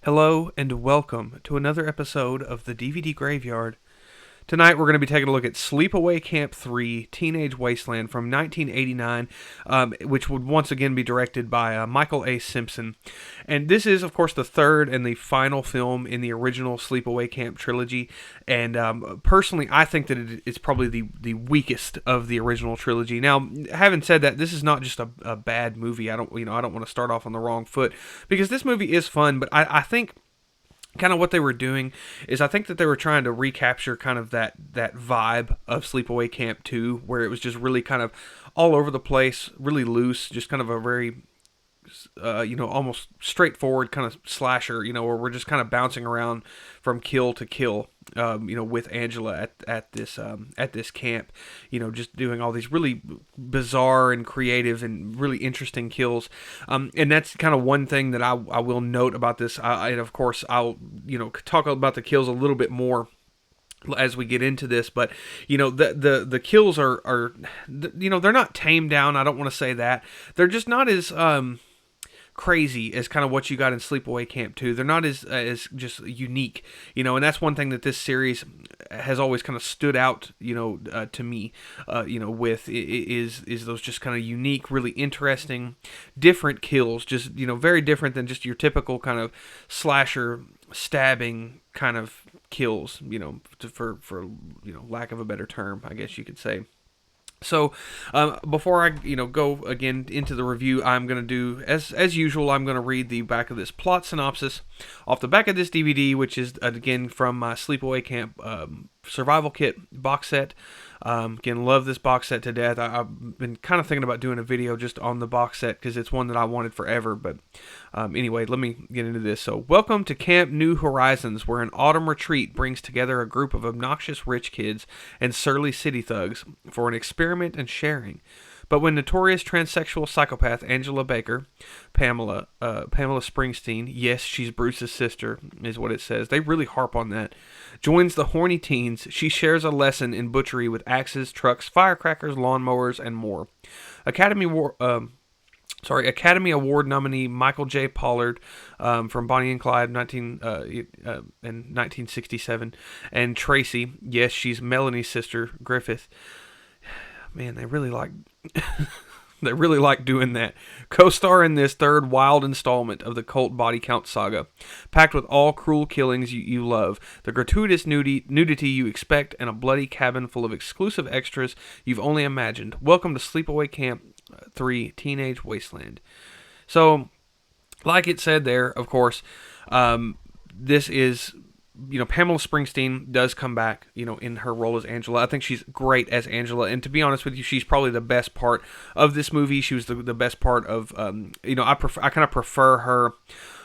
Hello and welcome to another episode of the DVD Graveyard. Tonight we're going to be taking a look at Sleepaway Camp 3 Teenage Wasteland from 1989, which would once again be directed by Michael A. Simpson. And this is, of course, the third and the final film in the original Sleepaway Camp trilogy. And personally, I think that it's probably the weakest of the original trilogy. Now, having said that, this is not just a bad movie. I don't want to start off on the wrong foot, because this movie is fun, but I think kind of what they were doing is I think that they were trying to recapture kind of that vibe of Sleepaway Camp 2, where it was just really kind of all over the place, really loose, just kind of a very almost straightforward kind of slasher, where we're just kind of bouncing around from kill to kill, with Angela at this camp, just doing all these really bizarre and creative and really interesting kills. And that's kind of one thing that I will note about this. And of course, I'll, talk about the kills a little bit more as we get into this, but the kills are they're not tamed down. I don't want to say that. They're just not as crazy as kind of what you got in Sleepaway Camp 2. They're not as just unique, and that's one thing that this series has always kind of stood out, to me, with is those just kind of unique, really interesting, different kills, just, very different than just your typical kind of slasher stabbing kind of kills, for lack of a better term, I guess you could say. So, before I, go again into the review, I'm going to do, as usual, I'm going to read the back of this plot synopsis off the back of this DVD, which is, again, from my Sleepaway Camp Survival Kit box set. Again, love this box set to death. I've been kind of thinking about doing a video just on the box set, because it's one that I wanted forever. But anyway, let me get into this. So, welcome to Camp New Horizons, where an autumn retreat brings together a group of obnoxious rich kids and surly city thugs for an experiment in sharing. But when notorious transsexual psychopath Angela Baker, Pamela Springsteen, yes, she's Bruce's sister, is what it says. They really harp on that. Joins the horny teens. She shares a lesson in butchery with axes, trucks, firecrackers, lawnmowers, and more. Academy Award nominee Michael J. Pollard, from Bonnie and Clyde, 1967, and Tracy, yes, she's Melanie's sister, Griffith. Man, they really like doing that. Co-star in this third wild installment of the cult body count saga, packed with all cruel killings you love, the gratuitous nudity you expect, and a bloody cabin full of exclusive extras you've only imagined. Welcome to Sleepaway Camp 3 Teenage Wasteland. So, like it said there, of course, this is, Pamela Springsteen does come back, in her role as Angela. I think she's great as Angela, and to be honest with you, she's probably the best part of this movie. She was the best part of, I kind of prefer her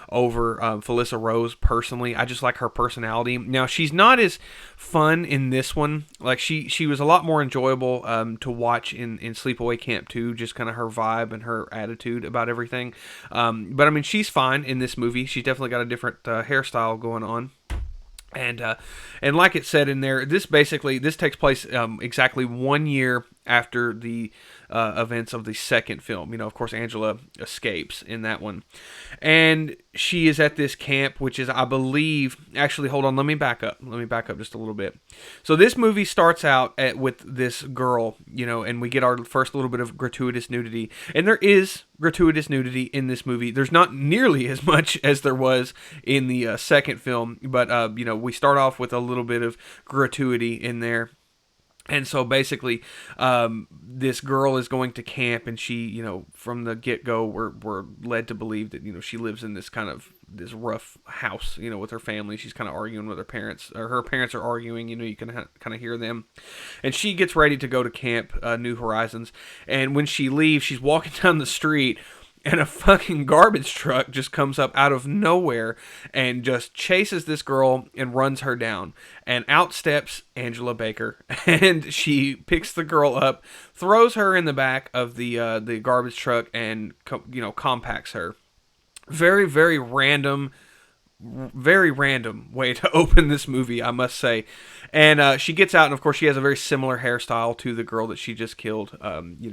over Felissa Rose personally. I just like her personality. Now, she's not as fun in this one. Like, she was a lot more enjoyable to watch in Sleepaway Camp 2, just kind of her vibe and her attitude about everything. But I mean, she's fine in this movie. She's definitely got a different hairstyle going on. And like it said in there, this takes place exactly 1 year after the events of the second film. Of course, Angela escapes in that one. And she is at this camp, which is, I believe, actually, hold on, let me back up just a little bit. So this movie starts out with this girl, and we get our first little bit of gratuitous nudity. And there is gratuitous nudity in this movie. There's not nearly as much as there was in the second film, but, we start off with a little bit of gratuity in there. And so basically, this girl is going to camp, and she, from the get-go, we're led to believe that, she lives in this this rough house, with her family. She's kind of arguing with her parents, or her parents are arguing, you can kind of hear them. And she gets ready to go to Camp New Horizons. And when she leaves, she's walking down the street, and a fucking garbage truck just comes up out of nowhere and just chases this girl and runs her down. And out steps Angela Baker, and she picks the girl up, throws her in the back of the garbage truck, and compacts her. Very, very random very random way to open this movie, I must say. And she gets out, and of course, she has a very similar hairstyle to the girl that she just killed.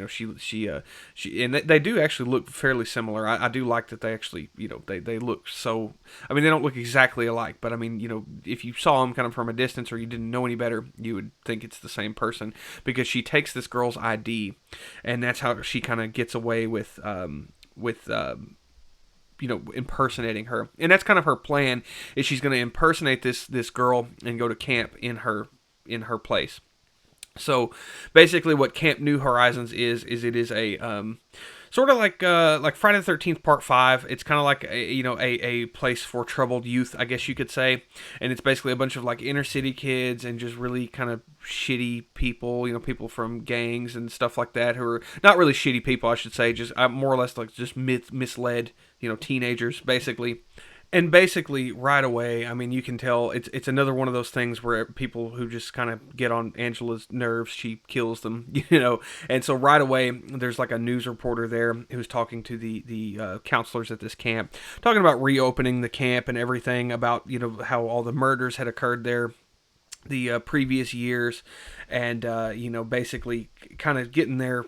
She and they do actually look fairly similar. I do like that they actually, they look so. I mean, they don't look exactly alike, but I mean, if you saw them kind of from a distance or you didn't know any better, you would think it's the same person because she takes this girl's ID, and that's how she kind of gets away with impersonating her. And that's kind of her plan, is she's going to impersonate this girl and go to camp in her place. So basically what Camp New Horizons is it is a sort of like Friday the 13th Part 5. It's kind of like a place for troubled youth, I guess you could say. And it's basically a bunch of like inner city kids and just really kind of shitty people, people from gangs and stuff like that, who are not really shitty people, I should say, just more or less like just misled, teenagers basically. And basically, right away, I mean, you can tell it's another one of those things where people who just kind of get on Angela's nerves, she kills them, And so right away, there's like a news reporter there who's talking to the counselors at this camp, talking about reopening the camp and everything, about how all the murders had occurred there the previous years, and basically kind of getting their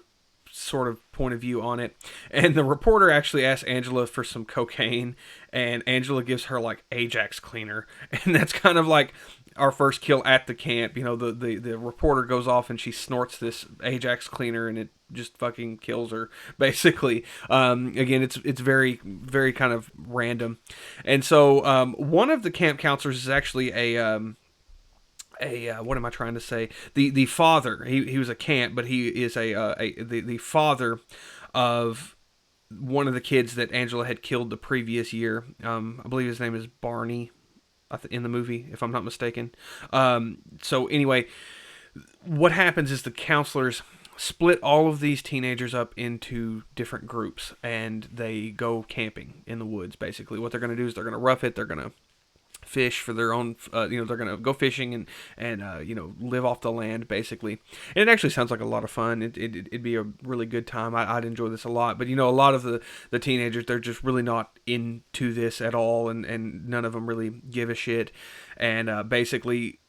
sort of point of view on it. And the reporter actually asks Angela for some cocaine, and Angela gives her like Ajax cleaner, and that's kind of like our first kill at the camp. The reporter goes off and she snorts this Ajax cleaner, and it just fucking kills her basically. Again, it's very, very kind of random. And so one of the camp counselors is actually what am I trying to say? The father. He was a camp, but he is the father of one of the kids that Angela had killed the previous year. I believe his name is Barney in the movie, if I'm not mistaken. So anyway, what happens is the counselors split all of these teenagers up into different groups, and they go camping in the woods. Basically, what they're going to do is they're going to rough it. They're going to fish for their own, they're going to go fishing and live off the land, basically. And it actually sounds like a lot of fun. It'd be a really good time. I'd enjoy this a lot. But, a lot of the teenagers, they're just really not into this at all, and none of them really give a shit. Basically,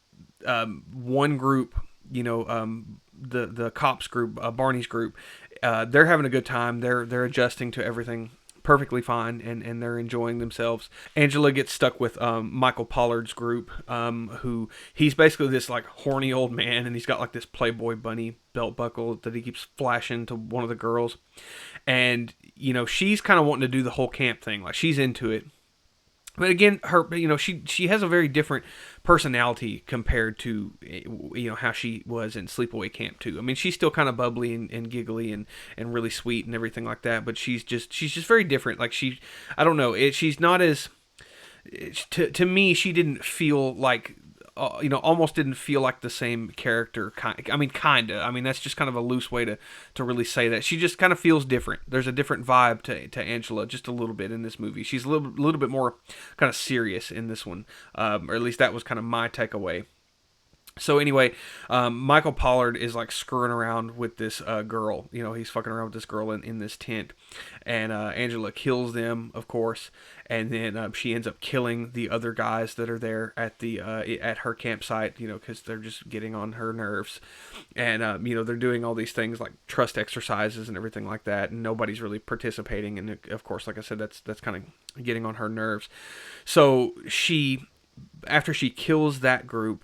one group, the cops group, Barney's group, they're having a good time. They're adjusting to everything perfectly fine, and they're enjoying themselves. Angela gets stuck with Michael Pollard's group, who he's basically this like horny old man, and he's got like this Playboy bunny belt buckle that he keeps flashing to one of the girls. And she's kind of wanting to do the whole camp thing, like she's into it. But again, her, she has a very different personality compared to, how she was in Sleepaway Camp 2. I mean, she's still kind of bubbly and giggly and really sweet and everything like that, but she's just very different. Like I don't know, she's not as, to me, she didn't feel like, almost didn't feel like the same character. I mean, kind of. I mean, that's just kind of a loose way to really say that. She just kind of feels different. There's a different vibe to Angela, just a little bit in this movie. She's a little bit more kind of serious in this one, or at least that was kind of my takeaway. So anyway, Michael Pollard is like screwing around with this girl. He's fucking around with this girl in this tent, and Angela kills them, of course, and then she ends up killing the other guys that are there at the at her campsite. Because they're just getting on her nerves, and they're doing all these things like trust exercises and everything like that, and nobody's really participating. And of course, like I said, that's kind of getting on her nerves. So after she kills that group,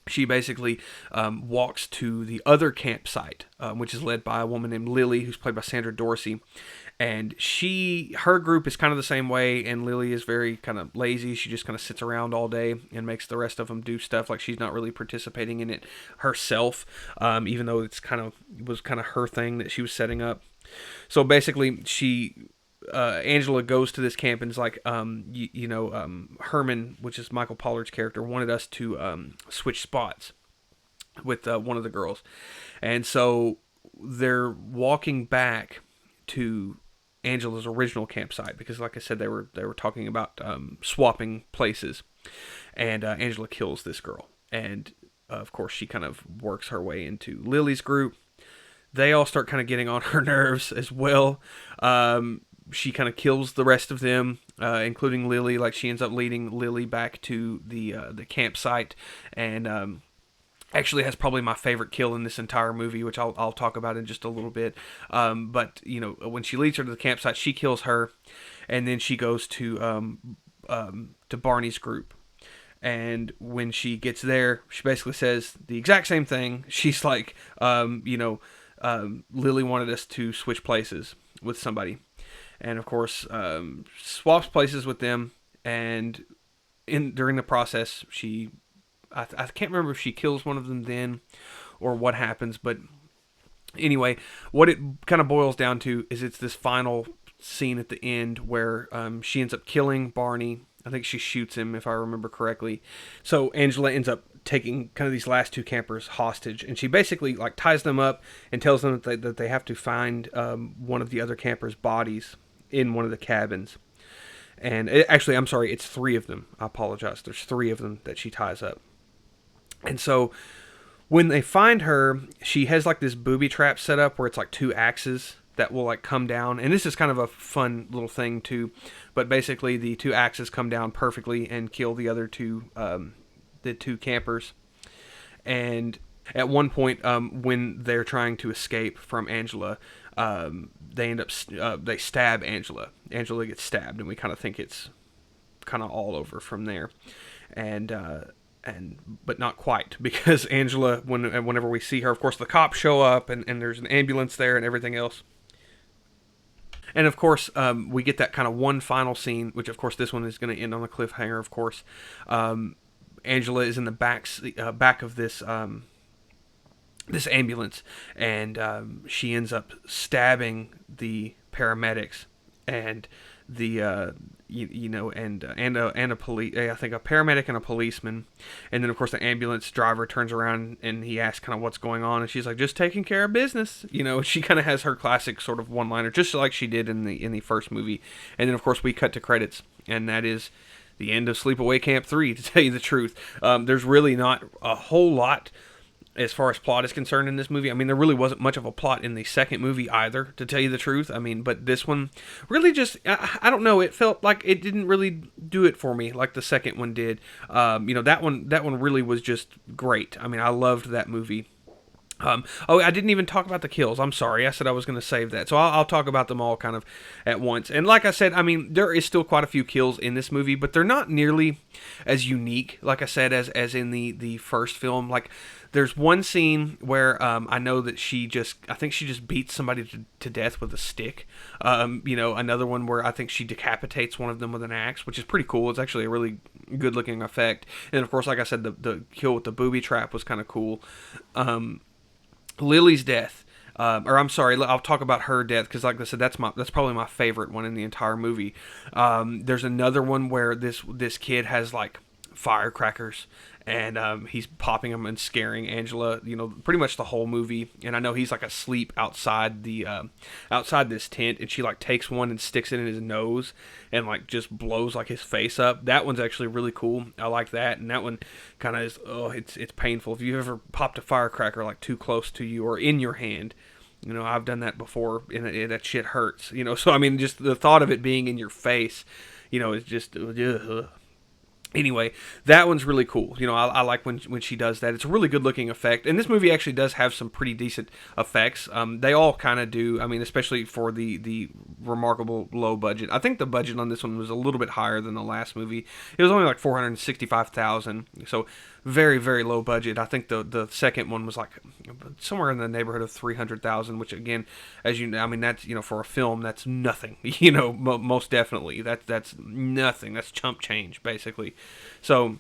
she basically walks to the other campsite, which is led by a woman named Lily, who's played by Sandra Dorsey. And her group is kind of the same way, and Lily is very kind of lazy. She just kind of sits around all day and makes the rest of them do stuff. Like, she's not really participating in it herself, even though it was kind of her thing that she was setting up. So basically, Angela goes to this camp and is like, Herman, which is Michael Pollard's character, wanted us to switch spots with one of the girls. And so they're walking back to Angela's original campsite because, like I said, they were talking about swapping places. And Angela kills this girl. And, of course, she kind of works her way into Lily's group. They all start kind of getting on her nerves as well. She kind of kills the rest of them. including Lily. Like, she ends up leading Lily back to the campsite, and actually has probably my favorite kill in this entire movie, which I'll talk about in just a little bit. But when she leads her to the campsite, she kills her, and then she goes to Barney's group. And when she gets there, she basically says the exact same thing. She's like, Lily wanted us to switch places with somebody, and of course, swaps places with them. And during the process, I can't remember if she kills one of them then or what happens, but anyway, what it kind of boils down to is it's this final scene at the end where she ends up killing Barney. I think she shoots him, if I remember correctly. So Angela ends up taking kind of these last two campers hostage, and she basically like ties them up and tells them that they have to find one of the other campers' bodies in one of the cabins. And actually, I'm sorry, it's three of them. I apologize. There's three of them that she ties up. And so when they find her, she has like this booby trap set up where it's like two axes that will like come down. And this is kind of a fun little thing too. But basically the two axes come down perfectly and kill the other two, the two campers. And at one point, when they're trying to escape from Angela, they end up, they stab Angela. Angela gets stabbed, and we kind of think it's kind of all over from there. And but not quite, because Angela, whenever we see her, of course the cops show up, and there's an ambulance there and everything else. And of course, we get that kind of one final scene, which of course this one is going to end on a cliffhanger. Of course, Angela is in the back of this this ambulance, and she ends up stabbing the paramedics and the and a police, I think a paramedic and a policeman. And then of course the ambulance driver turns around and he asks kind of what's going on, and she's like, just taking care of business. She kind of has her classic sort of one liner, just like she did in the first movie. And then of course we cut to credits, and that is the end of Sleepaway Camp 3, to tell you the truth. There's really not a whole lot as far as plot is concerned in this movie. I mean, there really wasn't much of a plot in the second movie either, to tell you the truth. I mean, but this one really just, I don't know, it felt like it didn't really do it for me like the second one did. That one really was just great. I mean, I loved that movie. I didn't even talk about the kills. I'm sorry. I said I was going to save that. So I'll talk about them all kind of at once. And like I said, I mean, there is still quite a few kills in this movie, but they're not nearly as unique, like I said, as in the first film. Like, there's one scene where I know that I think she just beats somebody to death with a stick. Another one where I think she decapitates one of them with an axe, which is pretty cool. It's actually a really good looking effect. And of course, like I said, the kill with the booby trap was kind of cool. Lily's death, or I'm sorry, I'll talk about her death, because like I said, that's probably my favorite one in the entire movie. There's another one where this kid has like firecrackers, and he's popping them and scaring Angela, pretty much the whole movie. And I know he's like asleep outside outside this tent, and she like takes one and sticks it in his nose and like just blows like his face up. That one's actually really cool. I like that. And that one kind of is, it's painful. If you ever popped a firecracker like too close to you or in your hand, I've done that before, and that shit hurts. So I mean, just the thought of it being in your face, is just anyway, that one's really cool. I like when she does that. It's a really good looking effect, and this movie actually does have some pretty decent effects. They all kind of do. I mean, especially for the remarkable low budget. I think the budget on this one was a little bit higher than the last movie. It was only like $465,000, so very, very low budget. I think the second one was like somewhere in the neighborhood of $300,000, which again, as you know, I mean, that's for a film, that's nothing. Most definitely that's nothing. That's chump change, basically. So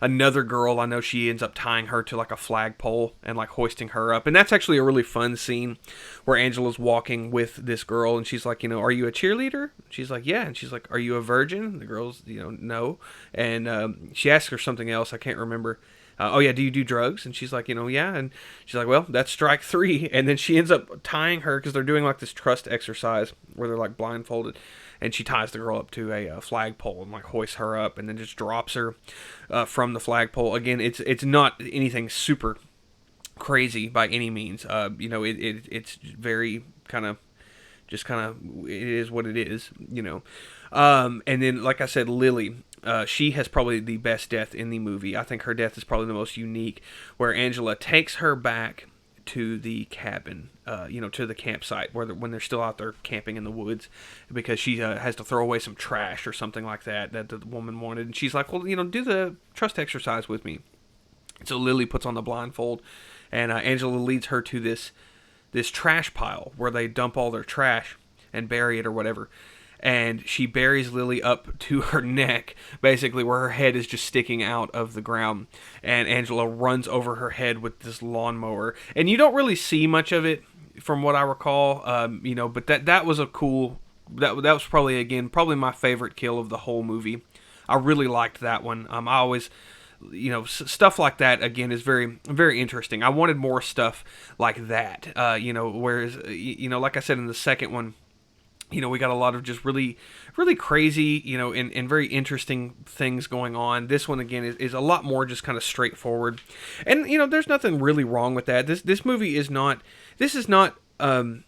another girl, I know she ends up tying her to like a flagpole and like hoisting her up, and that's actually a really fun scene where Angela's walking with this girl, and she's like, are you a cheerleader? She's like, yeah. And she's like, are you a virgin? The girl's, no. And she asks her something else, I can't remember. Oh yeah, do you do drugs? And she's like, yeah. And she's like, well, that's strike 3. And then she ends up tying her, because they're doing like this trust exercise where they're like blindfolded, and she ties the girl up to a flagpole and like hoists her up, and then just drops her from the flagpole. Again, it's not anything super crazy by any means. It's very kind of, it is what it is. And then, like I said, Lily. She has probably the best death in the movie. I think her death is probably the most unique, where Angela takes her back to the cabin, to the campsite when they're still out there camping in the woods, because she has to throw away some trash or something like that the woman wanted, and she's like, well, do the trust exercise with me. So Lily puts on the blindfold, and Angela leads her to this trash pile where they dump all their trash and bury it or whatever. And she buries Lily up to her neck, basically, where her head is just sticking out of the ground. And Angela runs over her head with this lawnmower. And you don't really see much of it, from what I recall, but that was a cool... That was probably, again, my favorite kill of the whole movie. I really liked that one. I always... stuff like that, again, is very, very interesting. I wanted more stuff like that, whereas, like I said in the second one, we got a lot of just really, really crazy, and very interesting things going on. This one, again, is a lot more just kind of straightforward. And, there's nothing really wrong with that. This movie is not, bad.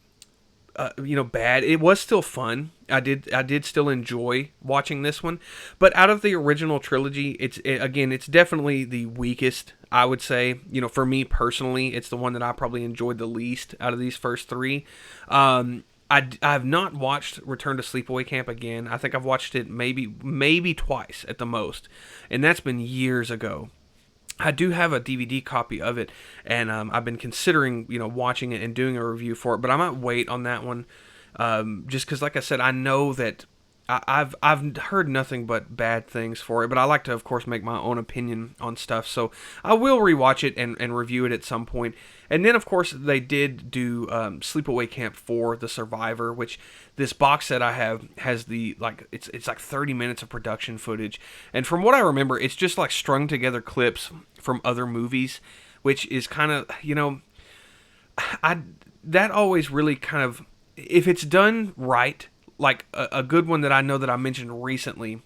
It was still fun. I did still enjoy watching this one. But out of the original trilogy, it's definitely the weakest, I would say. For me personally, it's the one that I probably enjoyed the least out of these first three. I have not watched Return to Sleepaway Camp again. I think I've watched it maybe twice at the most, and that's been years ago. I do have a DVD copy of it, and I've been considering watching it and doing a review for it, but I might wait on that one, just because, like I said, I know that I've heard nothing but bad things for it, but I like to, of course, make my own opinion on stuff, so I will rewatch it and review it at some point. And then, of course, they did do Sleepaway Camp 4, The Survivor, which this box set I have has it's like 30 minutes of production footage, and from what I remember, it's just like strung together clips from other movies, which is kind of, that always really kind of, if it's done right, like a good one that I know that I mentioned recently,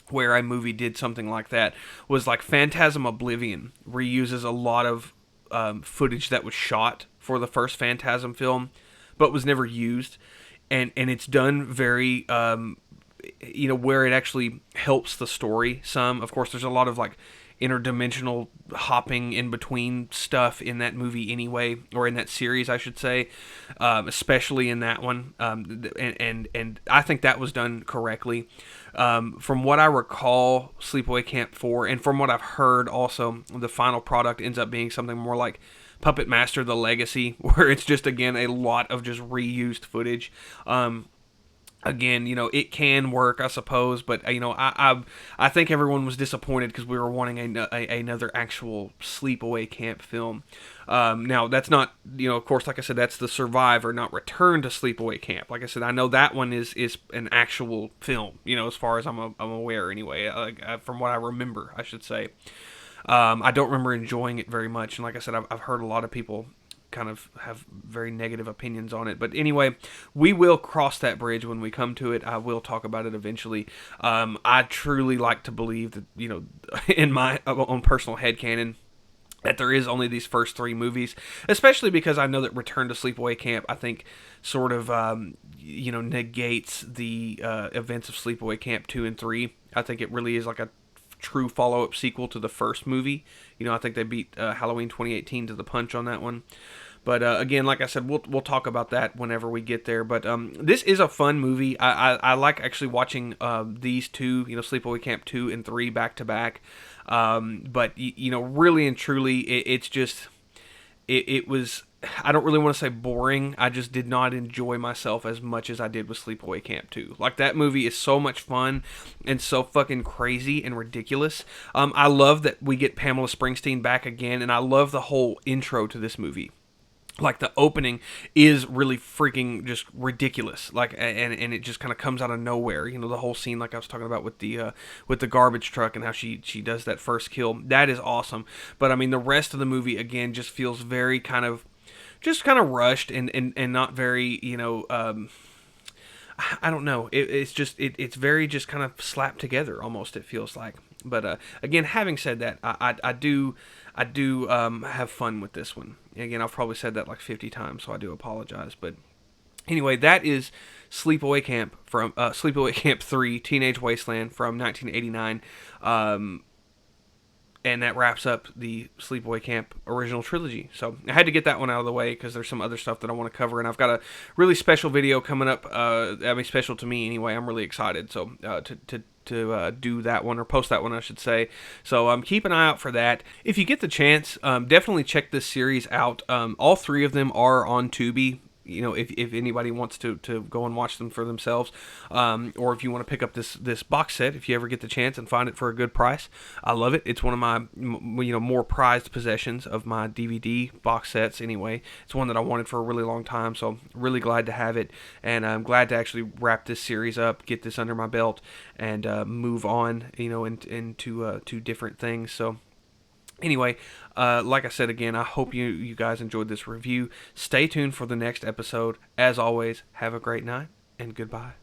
where a movie did something like that, was like Phantasm Oblivion, reuses a lot of footage that was shot for the first Phantasm film, but was never used, and it's done very, where it actually helps the story some. Of course, there's a lot of like interdimensional hopping in between stuff in that movie anyway, or in that series, I should say, especially in that one, and I think that was done correctly. From what I recall, Sleepaway Camp 4, and from what I've heard also, the final product ends up being something more like Puppet Master: The Legacy, where it's just, again, a lot of just reused footage. Again, it can work, I suppose, but I think everyone was disappointed because we were wanting another actual Sleepaway Camp film. Now, that's not, of course, like I said, that's The Survivor, not Return to Sleepaway Camp. Like I said, I know that one is an actual film, as far as I'm aware anyway, from what I remember, I should say. I don't remember enjoying it very much, and like I said, I've heard a lot of people kind of have very negative opinions on it. But anyway, we will cross that bridge when we come to it. I will talk about it eventually. I truly like to believe that, in my own personal headcanon, that there is only these first three movies, especially because I know that Return to Sleepaway Camp, I think, sort of, negates the events of Sleepaway Camp 2 and 3. I think it really is like a true follow-up sequel to the first movie. I think they beat Halloween 2018 to the punch on that one. But again, like I said, we'll talk about that whenever we get there. But this is a fun movie. I like actually watching these two, Sleepaway Camp 2 and 3 back to back. But really and truly, it's just it was. I don't really want to say boring. I just did not enjoy myself as much as I did with Sleepaway Camp 2. Like, that movie is so much fun and so fucking crazy and ridiculous. I love that we get Pamela Springsteen back again, and I love the whole intro to this movie. Like, the opening is really freaking just ridiculous. Like, and it just kind of comes out of nowhere. The whole scene, like I was talking about with the garbage truck and how she does that first kill. That is awesome. But I mean, the rest of the movie, again, just feels very kind of rushed and not very, I don't know. It's very just kind of slapped together almost, it feels like. But again, having said that, I do have fun with this one. Again, I've probably said that like 50 times, so I do apologize. But Anyway, that is Sleepaway Camp 3 Teenage Wasteland from 1989. And that wraps up the Sleepaway Camp original trilogy. So I had to get that one out of the way because there's some other stuff that I want to cover, and I've got a really special video coming up. Special to me anyway. I'm really excited. So to do that one, or post that one, I should say. So keep an eye out for that. If you get the chance, definitely check this series out. All three of them are on Tubi. You know, if anybody wants to go and watch them for themselves, or if you want to pick up this box set, if you ever get the chance and find it for a good price, I love it. It's one of my more prized possessions of my DVD box sets. Anyway, it's one that I wanted for a really long time, so really glad to have it, and I'm glad to actually wrap this series up, get this under my belt, and move on, into different things. So. Anyway, like I said again, I hope you guys enjoyed this review. Stay tuned for the next episode. As always, have a great night, and goodbye.